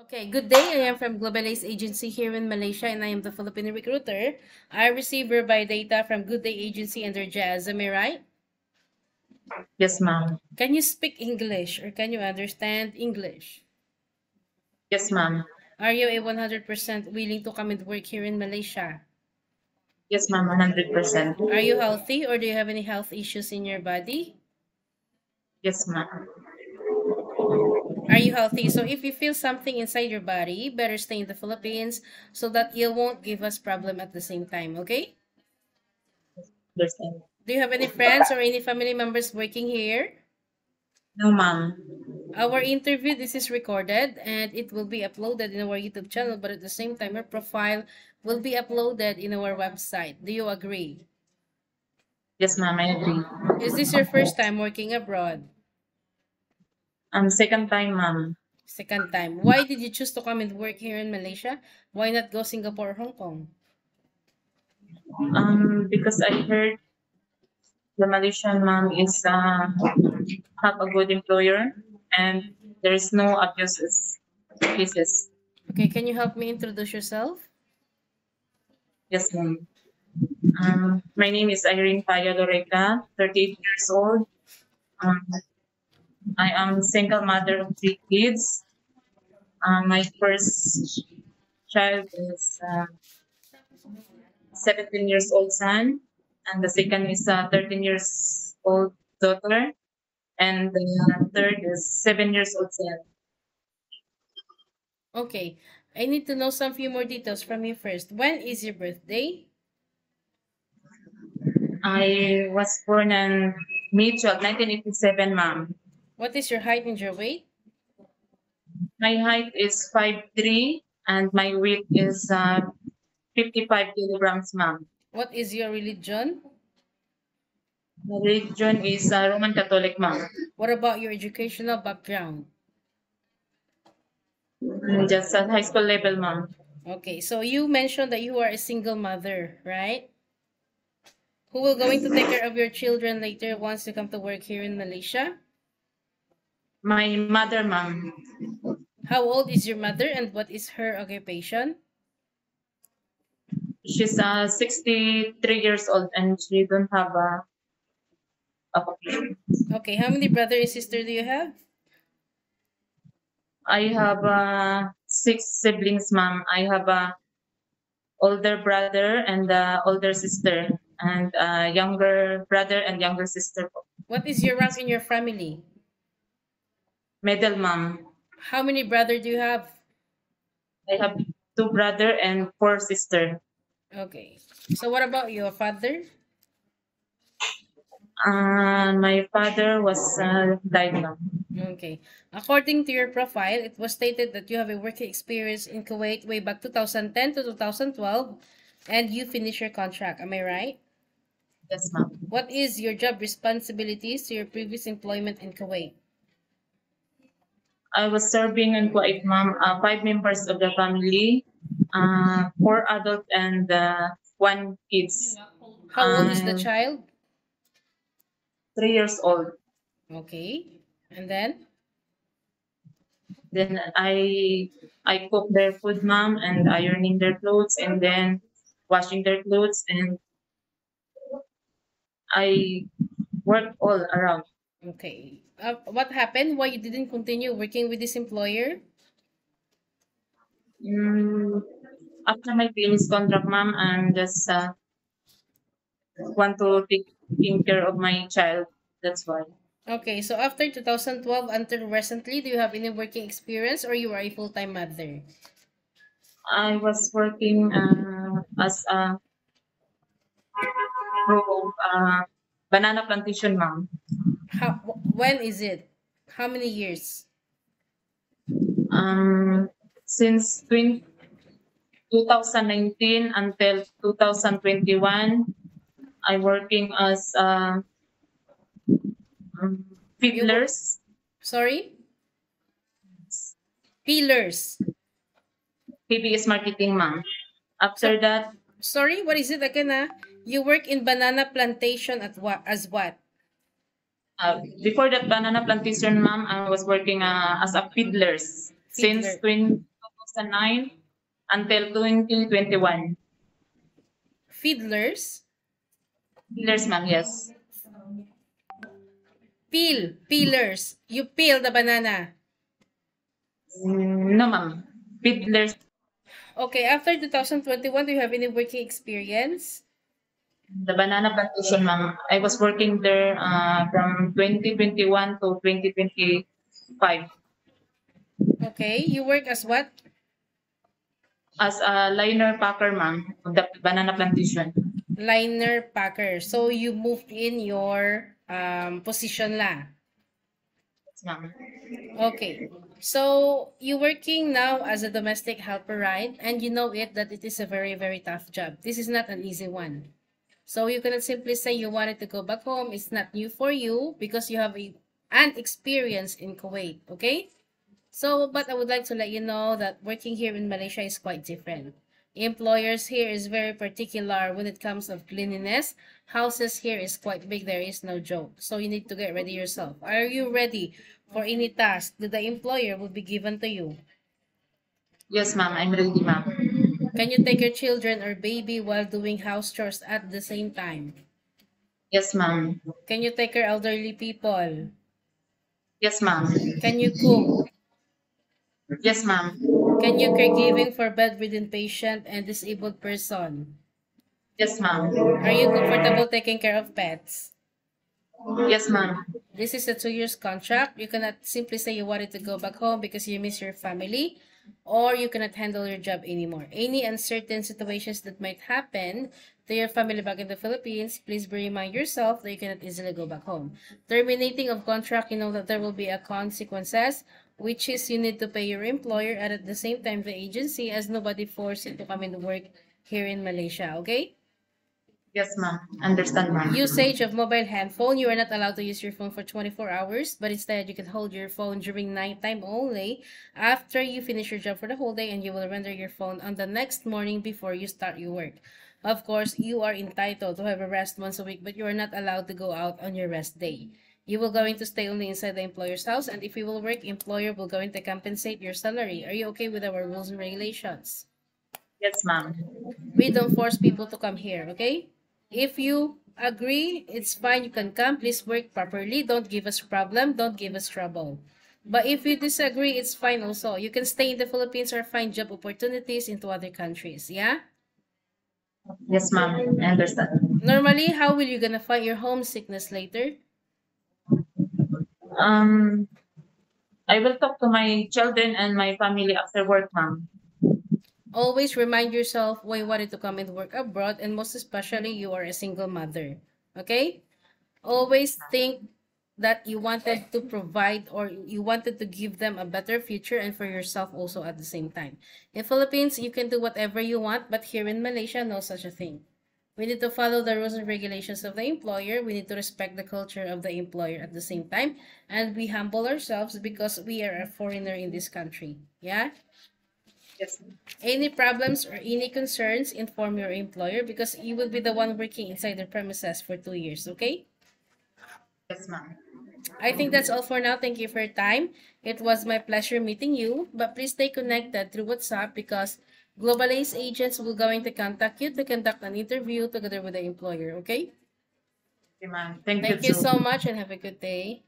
Okay, good day. I am from Global Ace Agency here in Malaysia, and I am the Filipino recruiter. I receive verify data from Good Day Agency under Jazz. Am I right? Yes, ma'am. Can you speak English or can you understand English? Yes, ma'am. Are you a 100% willing to come and work here in Malaysia? Yes, ma'am. 100%. Are you healthy or do you have any health issues in your body? Yes, ma'am. Are you healthy? So if you feel something inside your body, better stay in the Philippines so that you won't give us problem at the same time, okay? Understand. Do you have any friends or any family members working here? No, ma'am. Our interview, this is recorded and it will be uploaded in our YouTube channel, but at the same time, our profile will be uploaded in our website. Do you agree? Yes, ma'am. I agree. Is this your first time working abroad? Second time, ma'am. Second time. Why did you choose to come and work here in Malaysia? Why not go Singapore or Hong Kong? Because I heard the Malaysian ma'am is have a good employer and there is no abuses cases. Okay, can you help me introduce yourself? Yes, ma'am. My name is Irene Paya Loreca, 38 years old. Um, I am single mother of 3 kids. My first child is 17 years old son, and the second is a 13 years old daughter, and the third is 7 years old son. Okay, I need to know some few more details from you first. When is your birthday? I was born on May 12, 1987, ma'am. What is your height and your weight? My height is 5'3", and my weight is 55 kilograms, ma'am. What is your religion? My religion is Roman Catholic, ma'am. What about your educational background? Just at high school level, ma'am. Okay, so you mentioned that you are a single mother, right? Who will going to take care of your children later once you come to work here in Malaysia? My mother, ma'am. How old is your mother and what is her occupation? She's 63 years old and she don't have a occupation. Okay, how many brother and sister do you have? I have 6 siblings, ma'am. I have a older brother and older sister, and younger brother and younger sister. What is your rank in your family? Middle, ma'am. How many brother do you have? I have 2 brother and 4 sister. Okay, so what about your father? My father was died, ma'am. Okay. According to your profile, it was stated that you have a working experience in Kuwait way back 2010 to 2012 and you finish your contract. Am I right? Yes, ma'am. What is your job responsibilities to your previous employment in Kuwait? I was serving in Kuwait, ma'am. 5 members of the family, 4 adults and 1 kids. How old is the child? 3 years old. Okay. And then? Then I cook their food, ma'am, and ironing their clothes, and then washing their clothes, and I work all around. Okay. What happened? Why you didn't continue working with this employer? Mm, After my finish contract, ma'am, I'm just want to taking care of my child. That's why. Okay, so after 2012 until recently, do you have any working experience or you are a full-time mother? I was working as a pro banana plantation, ma'am. When is it? How many years? Since 2019 until 2021, I'm working as fiddlers. Sorry? Peelers. PBS marketing, ma'am. After that, Sorry, what is it again? You work in banana plantation at what? As what? before that banana plantation, ma'am, I was working as a fiddlers since Fiddler. 2009 until 2021. Fiddlers? Dealers, ma'am, yes. Peelers. You peel the banana. No, ma'am. Fiddlers, Okay, after 2021, do you have any working experience? the banana plantation, ma'am. I was working there from 2021 to 2025 Okay, you work as what? as a liner packer, ma'am, of the banana plantation. Liner packer. So you moved in your position la. Yes, ma'am. Okay. So you working now as a domestic helper, right? And you know it that it is a very, very tough job. This is not an easy one. So you cannot simply say you wanted to go back home. It's not new for you because you have an experience in Kuwait, okay? So, but I would like to let you know that working here in Malaysia is quite different. Employers here is very particular when it comes of cleanliness. Houses here is quite big. There is no joke. So you need to get ready yourself. Are you ready for any task that the employer will be given to you? Yes, ma'am. I'm ready, ma'am. Can you take your children or baby while doing house chores at the same time? Yes, ma'am. Can you take care elderly people? Yes, ma'am. Can you cook? Yes, ma'am. Can you caregiving for bedridden patient and disabled person? Yes, ma'am. Are you comfortable taking care of pets? Yes, ma'am. This is a 2 years contract. You cannot simply say you wanted to go back home because you miss your family, or you cannot handle your job anymore. Any uncertain situations that might happen to your family back in the Philippines, please remind yourself that you cannot easily go back home. Terminating of contract, you know that there will be a consequences, which is you need to pay your employer and at the same time the agency, as nobody forced you to come and work here in Malaysia, okay? Yes, ma'am. Understand, ma'am. Usage of mobile handphone. You are not allowed to use your phone for 24 hours, but instead you can hold your phone during nighttime only after you finish your job for the whole day, and you will render your phone on the next morning before you start your work. Of course, you are entitled to have a rest once a week, but you are not allowed to go out on your rest day. You will going to stay only inside the employer's house, and if you will work, employer will going to compensate your salary. Are you okay with our rules and regulations? Yes, ma'am. We don't force people to come here, okay? If you agree, it's fine. You can come. Please work properly. Don't give us problem. Don't give us trouble. But if you disagree, it's fine also. You can stay in the Philippines or find job opportunities into other countries. Yeah? Yes, ma'am. I understand. Normally, how will you gonna fight your homesickness later? Um, I will talk to my children and my family after work, ma'am. Always remind yourself why you wanted to come and work abroad, and most especially you are a single mother. Okay? Always think that you wanted to provide or you wanted to give them a better future and for yourself also at the same time. In Philippines, you can do whatever you want, but here in Malaysia, no such a thing. We need to follow the rules and regulations of the employer. We need to respect the culture of the employer at the same time. And we humble ourselves because we are a foreigner in this country. Yeah? Yes, ma'am. Any problems or any concerns, inform your employer because you will be the one working inside the premises for 2 years, okay? Yes, ma'am. I think that's all for now. Thank you for your time. It was my pleasure meeting you, but please stay connected through WhatsApp because Global Ace agents will going to contact you to conduct an interview together with the employer, okay? Okay, ma'am. Thank you Thank you too. so much and have a good day.